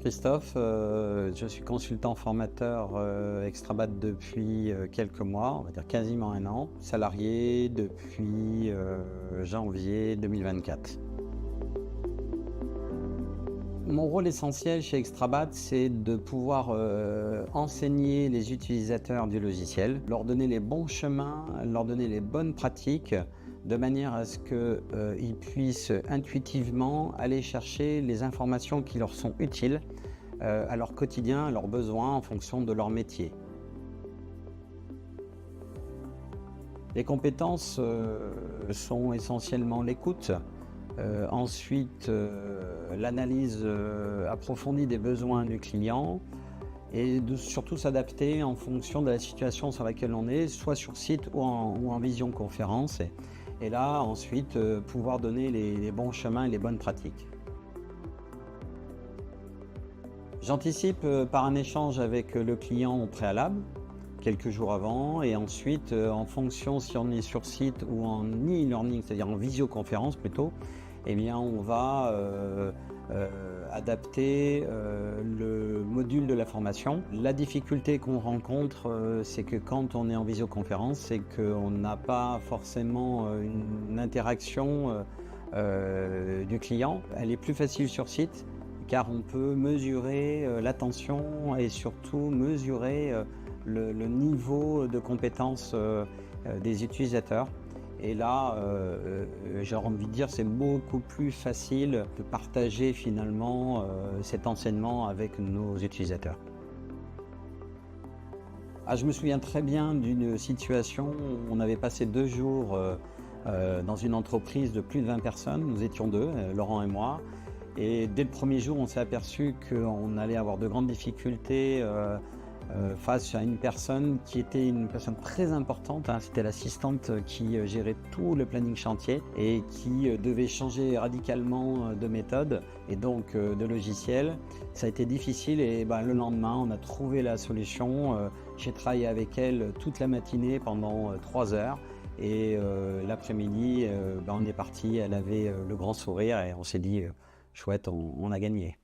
Christophe, je suis consultant formateur Extrabat depuis quelques mois, on va dire quasiment un an, salarié depuis janvier 2024. Mon rôle essentiel chez Extrabat, c'est de pouvoir enseigner les utilisateurs du logiciel, leur donner les bons chemins, leur donner les bonnes pratiques, de manière à ce qu'ils puissent intuitivement aller chercher les informations qui leur sont utiles à leur quotidien, à leurs besoins en fonction de leur métier. Les compétences sont essentiellement l'écoute, ensuite l'analyse approfondie des besoins du client et de surtout s'adapter en fonction de la situation sur laquelle on est, soit sur site ou en visioconférence. Et là, ensuite, pouvoir donner les bons chemins et les bonnes pratiques. J'anticipe par un échange avec le client au préalable, quelques jours avant, et ensuite, en fonction si on est sur site ou en e-learning, c'est-à-dire en visioconférence plutôt, eh bien, on va adapter le module de la formation. La difficulté qu'on rencontre, c'est que quand on est en visioconférence, c'est qu'on n'a pas forcément une interaction du client. Elle est plus facile sur site, car on peut mesurer l'attention et surtout mesurer le niveau de compétence des utilisateurs. Et là, j'ai envie de dire, c'est beaucoup plus facile de partager finalement cet enseignement avec nos utilisateurs. Je me souviens très bien d'une situation où on avait passé 2 jours dans une entreprise de plus de 20 personnes. Nous étions deux, Laurent et moi. Et dès le premier jour, on s'est aperçu qu'on allait avoir de grandes difficultés face à une personne qui était une personne très importante. C'était l'assistante qui gérait tout le planning chantier et qui devait changer radicalement de méthode et donc de logiciel. Ça a été difficile et le lendemain, on a trouvé la solution. J'ai travaillé avec elle toute la matinée pendant 3 heures. Et l'après-midi, on est parti, elle avait le grand sourire et on s'est dit chouette, on a gagné.